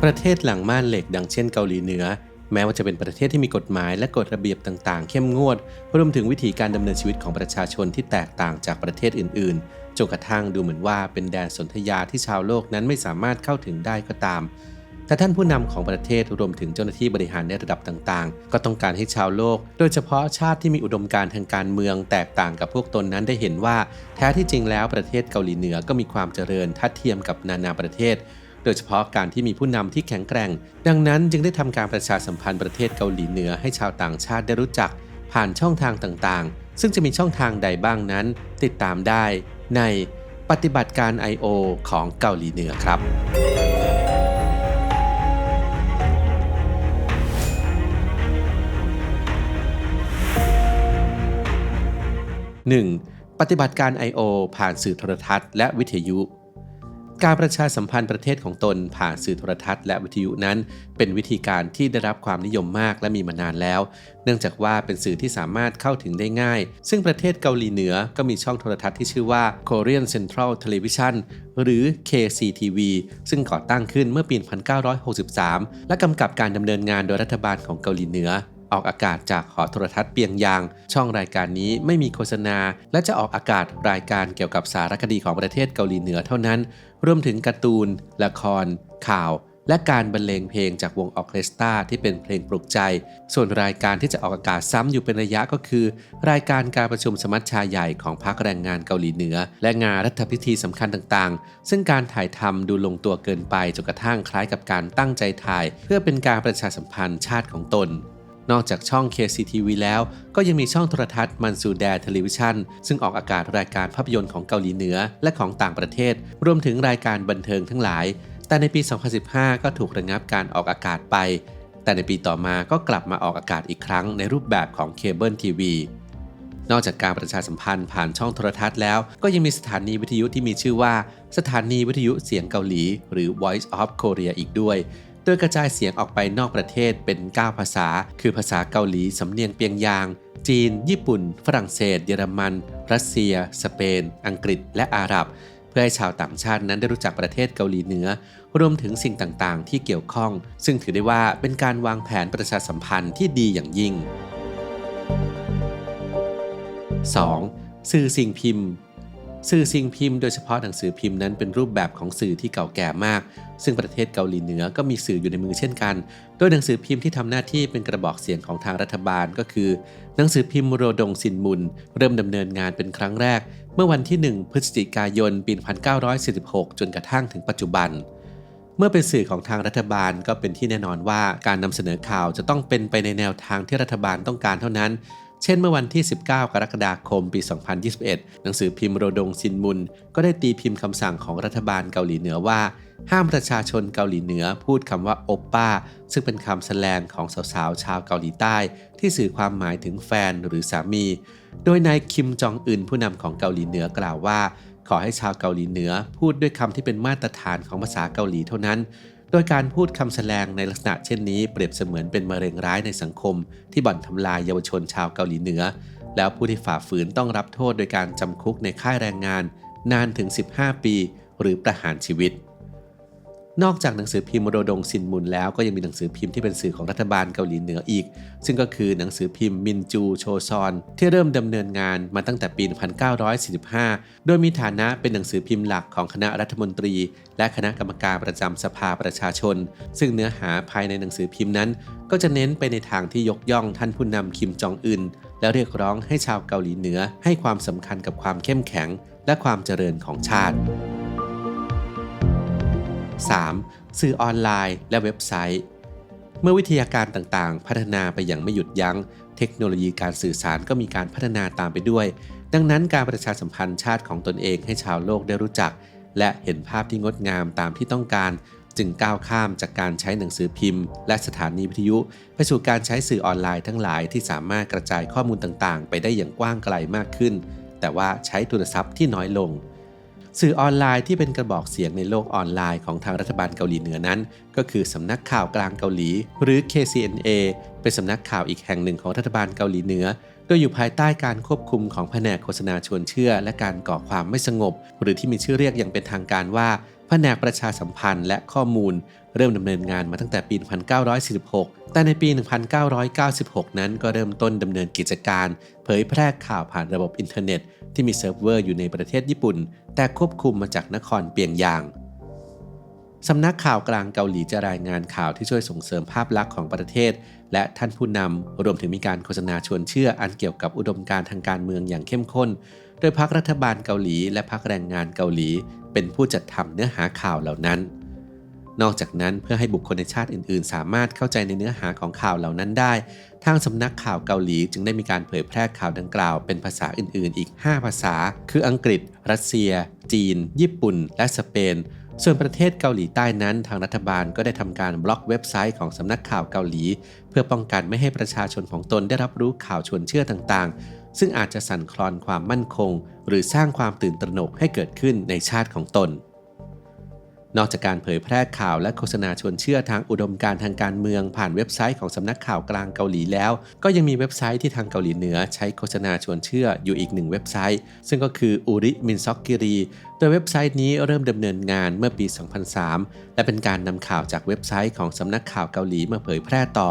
ประเทศหลังม่านเหล็กดังเช่นเกาหลีเหนือแม้ว่าจะเป็นประเทศที่มีกฎหมายและกฎระเบียบต่างๆเข้มงวดรวมถึงวิธีการดำเนินชีวิตของประชาชนที่แตกต่างจากประเทศอื่นๆจนกระทั่งดูเหมือนว่าเป็นแดนสนธยาที่ชาวโลกนั้นไม่สามารถเข้าถึงได้ก็ตามแต่ท่านผู้นำของประเทศรวมถึงเจ้าหน้าที่บริหารในระดับต่างๆก็ต้องการให้ชาวโลกโดยเฉพาะชาติที่มีอุดมการณ์ทางการเมืองแตกต่างกับพวกตนนั้นได้เห็นว่าแท้ที่จริงแล้วประเทศเกาหลีเหนือก็มีความเจริญทัดเทียมกับนานาประเทศโดยเฉพาะการที่มีผู้นำที่แข็งแกร่งดังนั้นจึงได้ทำการประชาสัมพันธ์ประเทศเกาหลีเหนือให้ชาวต่างชาติได้รู้จักผ่านช่องทางต่างๆซึ่งจะมีช่องทางใดบ้างนั้นติดตามได้ในปฏิบัติการ I.O. ของเกาหลีเหนือครับ1. ปฏิบัติการ I.O. ผ่านสื่อโทรทัศน์และวิทยุการประชาสัมพันธ์ประเทศของตนผ่านสื่อโทรทัศน์และวิทยุนั้นเป็นวิธีการที่ได้รับความนิยมมากและมีมานานแล้วเนื่องจากว่าเป็นสื่อที่สามารถเข้าถึงได้ง่ายซึ่งประเทศเกาหลีเหนือก็มีช่องโทรทัศน์ที่ชื่อว่า Korean Central Television หรือ KCTV ซึ่งก่อตั้งขึ้นเมื่อปี 1963 และกำกับการดำเนินงานโดยรัฐบาลของเกาหลีเหนือออกอากาศจากหอโทรทัศน์เปียงยางช่องรายการนี้ไม่มีโฆษณาและจะออกอากาศรายการเกี่ยวกับสารคดีของประเทศเกาหลีเหนือเท่านั้นรวมถึงการ์ตูนละครข่าวและการบรรเลงเพลงจากวงออร์เคสตราที่เป็นเพลงปลุกใจส่วนรายการที่จะออกอากาศซ้ำอยู่เป็นระยะก็คือรายการการประชุมสมัชชาใหญ่ของพรรคแรงงานเกาหลีเหนือและงานรัฐพิธีสำคัญต่างๆซึ่งการถ่ายทำดูลงตัวเกินไปจนกระทั่งคล้ายกับการตั้งใจถ่ายเพื่อเป็นการประชาสัมพันธ์ชาติของตนนอกจากช่อง KCTV แล้วก็ยังมีช่องโทรทัศน์มันซูแดเทเลวิชันซึ่งออกอากาศรายการภาพยนตร์ของเกาหลีเหนือและของต่างประเทศรวมถึงรายการบันเทิงทั้งหลายแต่ในปี 2015 ก็ถูกระงับการออกอากาศไปแต่ในปีต่อมาก็กลับมาออกอากาศอีกครั้งในรูปแบบของเคเบิลทีวีนอกจากการประชาสัมพันธ์ผ่านช่องโทรทัศน์แล้วก็ยังมีสถานีวิทยุที่มีชื่อว่าสถานีวิทยุเสียงเกาหลีหรือ Voice of Korea อีกด้วยโดยกระจายเสียงออกไปนอกประเทศเป็น 9 ภาษาคือภาษาเกาหลีสำเนียงเปียงยางจีนญี่ปุ่นฝรั่งเศสเยอรมันรัสเซียสเปนอังกฤษและอาหรับเพื่อให้ชาวต่างชาตินั้นได้รู้จักประเทศเกาหลีเหนือรวมถึงสิ่งต่างๆที่เกี่ยวข้องซึ่งถือได้ว่าเป็นการวางแผนประชาสัมพันธ์ที่ดีอย่างยิ่ง 2. สื่อสิ่งพิมพ์สื่อสิ่งพิมพ์โดยเฉพาะหนังสือพิมพ์นั้นเป็นรูปแบบของสื่อที่เก่าแก่มากซึ่งประเทศเกาหลีเหนือก็มีสื่ออยู่ในมือเช่นกันโดยหนังสือพิมพ์ที่ทำหน้าที่เป็นกระบอกเสียงของทางรัฐบาลก็คือหนังสือพิมพ์โรดงซินมุนเริ่มดำเนินงานเป็นครั้งแรกเมื่อวันที่ 1 พฤศจิกายน ปี 1946 จนกระทั่งถึงปัจจุบันเมื่อเป็นสื่อของทางรัฐบาลก็เป็นที่แน่นอนว่าการนำเสนอข่าวจะต้องเป็นไปในแนวทางที่รัฐบาลต้องการเท่านั้นเช่นเมื่อวันที่ 19 กรกฎาคม ปี 2021 หนังสือพิมพ์โรดงซินมุนก็ได้ตีพิมพ์คำสั่งของรัฐบาลเกาหลีเหนือว่าห้ามประชาชนเกาหลีเหนือพูดคำว่าโอปป้าซึ่งเป็นคำแสลงของสาวๆชาวเกาหลีใต้ที่สื่อความหมายถึงแฟนหรือสามีโดยนายคิมจองอึนผู้นำของเกาหลีเหนือกล่าวว่าขอให้ชาวเกาหลีเหนือพูดด้วยคำที่เป็นมาตรฐานของภาษาเกาหลีเท่านั้นโดยการพูดคำแสลงในลักษณะเช่นนี้เปรียบเสมือนเป็นมะเร็งร้ายในสังคมที่บ่อนทำลายเยาวชนชาวเกาหลีเหนือแล้วผู้ที่ฝ่าฝืนต้องรับโทษโดยการจำคุกในค่ายแรงงานนานถึง 15 ปีหรือประหารชีวิตนอกจากหนังสือพิมพ์โรดงซินมุนแล้วก็ยังมีหนังสือพิมพ์ที่เป็นสื่อของรัฐบาลเกาหลีเหนืออีกซึ่งก็คือหนังสือพิมพ์มินจูโชซอนที่เริ่มดำเนินงานมาตั้งแต่ปี 1945 โดยมีฐานะเป็นหนังสือพิมพ์หลักของคณะรัฐมนตรีและคณะกรรมการประจำสภาประชาชนซึ่งเนื้อหาภายในหนังสือพิมพ์นั้นก็จะเน้นไปในทางที่ยกย่องท่านผู้นำคิมจองอึนและเรียกร้องให้ชาวเกาหลีเหนือให้ความสำคัญกับความเข้มแข็งและความเจริญของชาติ3. สื่อออนไลน์และเว็บไซต์เมื่อวิทยาการต่างๆพัฒนาไปอย่างไม่หยุดยั้งเทคโนโลยีการสื่อสารก็มีการพัฒนาตามไปด้วยดังนั้นการประชาสัมพันธ์ชาติของตนเองให้ชาวโลกได้รู้จักและเห็นภาพที่งดงามตามที่ต้องการจึงก้าวข้ามจากการใช้หนังสือพิมพ์และสถานีวิทยุไปสู่การใช้สื่อออนไลน์ทั้งหลายที่สามารถกระจายข้อมูลต่างๆไปได้อย่างกว้างไกลมากขึ้นแต่ว่าใช้โทรศัพท์ที่น้อยลงสื่อออนไลน์ที่เป็นกระบอกเสียงในโลกออนไลน์ของทางรัฐบาลเกาหลีเหนือนั้นก็คือสำนักข่าวกลางเกาหลีหรือ KCNA เป็นสำนักข่าวอีกแห่งหนึ่งของรัฐบาลเกาหลีเหนือโดยอยู่ภายใต้การควบคุมของแผนกโฆษณาชวนเชื่อและการก่อความไม่สงบหรือที่มีชื่อเรียกอย่างเป็นทางการว่า แผนกประชาสัมพันธ์และข้อมูลเริ่มดำเนินงานมาตั้งแต่ปี 1946 แต่ในปี 1996 นั้นก็เริ่มต้นดำเนินกิจการเผยแพร่ข่าวผ่านระบบอินเทอร์เน็ตที่มีเซิร์ฟเวอร์อยู่ในประเทศญี่ปุ่นแต่ควบคุมมาจากนครเปียงยางสำนักข่าวกลางเกาหลีจะรายงานข่าวที่ช่วยส่งเสริมภาพลักษณ์ของประเทศและท่านผู้นำรวมถึงมีการโฆษณาชวนเชื่ออันเกี่ยวกับอุดมการณ์ทางการเมืองอย่างเข้มข้นโดยพรรครัฐบาลเกาหลีและพรรคแรงงานเกาหลีเป็นผู้จัดทำเนื้อหาข่าวเหล่านั้นนอกจากนั้นเพื่อให้บุคคลในชาติอื่นๆสามารถเข้าใจในเนื้อหาของข่าวเหล่านั้นได้ทางสำนักข่าวเกาหลีจึงได้มีการเผยแพร่ข่าวดังกล่าวเป็นภาษาอื่นๆอีก5ภาษาคืออังกฤษรัสเซียจีนญี่ปุ่นและสเปนส่วนประเทศเกาหลีใต้นั้นทางรัฐบาลก็ได้ทำการบล็อกเว็บไซต์ของสำนักข่าวเกาหลีเพื่อป้องกันไม่ให้ประชาชนของตนได้รับรู้ข่าวชวนเชื่อต่างๆซึ่งอาจจะสั่นคลอนความมั่นคงหรือสร้างความตื่นตระหนกให้เกิดขึ้นในชาติของตนนอกจากการเผยแพร่ข่าวและโฆษณาชวนเชื่อทางอุดมการณ์ทางการเมืองผ่านเว็บไซต์ของสำนักข่าวกลางเกาหลีแล้วก็ยังมีเว็บไซต์ที่ทางเกาหลีเหนือใช้โฆษณาชวนเชื่ออยู่อีกหนึ่งเว็บไซต์ซึ่งก็คืออุริมินซอกกิรีโดยเว็บไซต์นี้เริ่มดำเนินงานเมื่อปี 2003 และเป็นการนำข่าวจากเว็บไซต์ของสำนักข่าวเกาหลีมาเผยแพร่ต่อ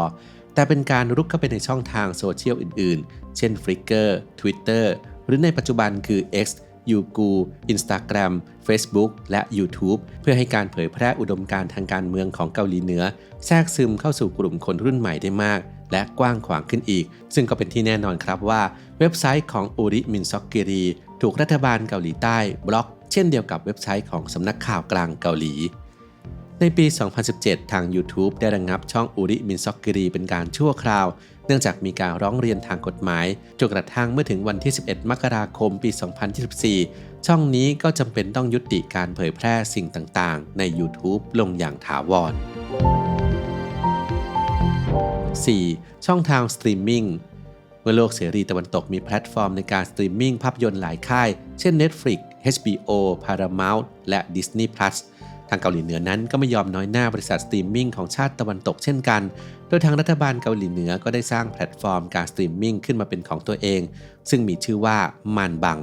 แต่เป็นการรุกเข้าไปในช่องทางโซเชียลอื่นๆเช่น Flickr Twitter หรือในปัจจุบันคือ XยูInstagram Facebook และ YouTube เพื่อให้การเผยแพร่อุดมการณ์ทางการเมืองของเกาหลีเหนือแทรกซึมเข้าสู่กลุ่มคนรุ่นใหม่ได้มากและกว้างขวางขึ้นอีกซึ่งก็เป็นที่แน่นอนครับว่าเว็บไซต์ของอุริมินซอกกิรีถูกรัฐบาลเกาหลีใต้บล็อกเช่นเดียวกับเว็บไซต์ของสำนักข่าวกลางเกาหลีในปี 2017 ทาง YouTube ได้ระงับช่องอุริมินซอกกิรีเป็นการชั่วคราวเนื่องจากมีการร้องเรียนทางกฎหมายจนกระทั่งเมื่อถึงวันที่ 11 มกราคม ปี 2024 ช่องนี้ก็จำเป็นต้องยุติการเผยแพร่สิ่งต่างๆใน YouTube ลงอย่างถาวร 4. ช่องทางสตรีมมิ่งเมื่อโลกเสรีตะวันตกมีแพลตฟอร์มในการสตรีมมิ่งภาพยนตร์หลายค่ายเช่น Netflix HBO Paramount และ Disney Plusทางเกาหลีเหนือนั้นก็ไม่ยอมน้อยหน้าบริษัทสตรีมมิ่งของชาติตะวันตกเช่นกันโดยทางรัฐบาลเกาหลีเหนือก็ได้สร้างแพลตฟอร์มการสตรีมมิ่งขึ้นมาเป็นของตัวเองซึ่งมีชื่อว่ามานบัง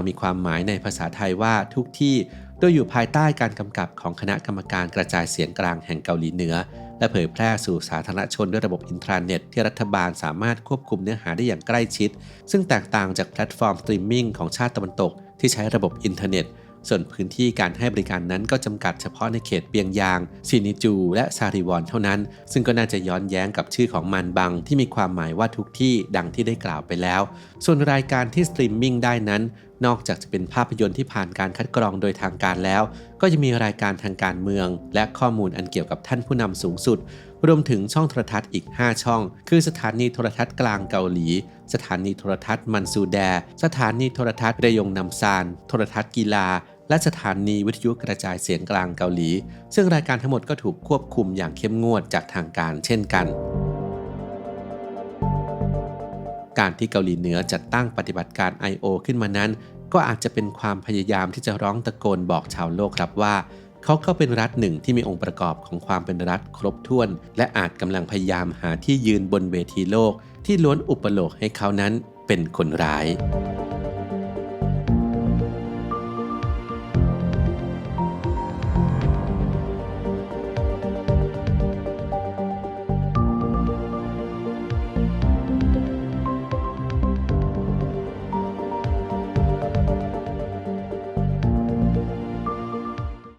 มีความหมายในภาษาไทยว่าทุกที่โดยอยู่ภายใต้การกำกับของคณะกรรมการกระจายเสียงกลางแห่งเกาหลีเหนือและเผยแพร่สู่สาธารณชนด้วยระบบอินทราเน็ตที่รัฐบาลสามารถควบคุมเนื้อหาได้อย่างใกล้ชิดซึ่งแตกต่างจากแพลตฟอร์มสตรีมมิ่งของชาติตะวันตกที่ใช้ระบบอินเทอร์เน็ตส่วนพื้นที่การให้บริการนั้นก็จำกัดเฉพาะในเขตเปียงยางซินิจูและซาริวอนเท่านั้นซึ่งก็น่าจะย้อนแย้งกับชื่อของมันบังที่มีความหมายว่าทุกที่ดังที่ได้กล่าวไปแล้วส่วนรายการที่สตรีมมิ่งได้นั้นนอกจากจะเป็นภาพยนตร์ที่ผ่านการคัดกรองโดยทางการแล้วก็จะมีรายการทางการเมืองและข้อมูลอันเกี่ยวกับท่านผู้นำสูงสุดรวมถึงช่องโทรทัศน์อีก5ช่องคือสถานีโทรทัศน์กลางเกาหลีสถานีโทรทัศน์มันซูแดสถานีโทรทัศน์เรยงนำซานโทรทัศน์กีฬาและสถานีวิทยุกระจายเสียงกลางเกาหลีซึ่งรายการทั้งหมดก็ถูกควบคุมอย่างเข้มงวดจากทางการเช่นกันการที่เกาหลีเหนือจัดตั้งปฏิบัติการ I.O. ขึ้นมานั้นก็อาจจะเป็นความพยายามที่จะร้องตะโกนบอกชาวโลกครับว่าเขาก็เป็นรัฐหนึ่งที่มีองค์ประกอบของความเป็นรัฐครบถ้วนและอาจกำลังพยายามหาที่ยืนบนเวทีโลกที่ล้วนอุปโลกให้เขานั้นเป็นคนร้าย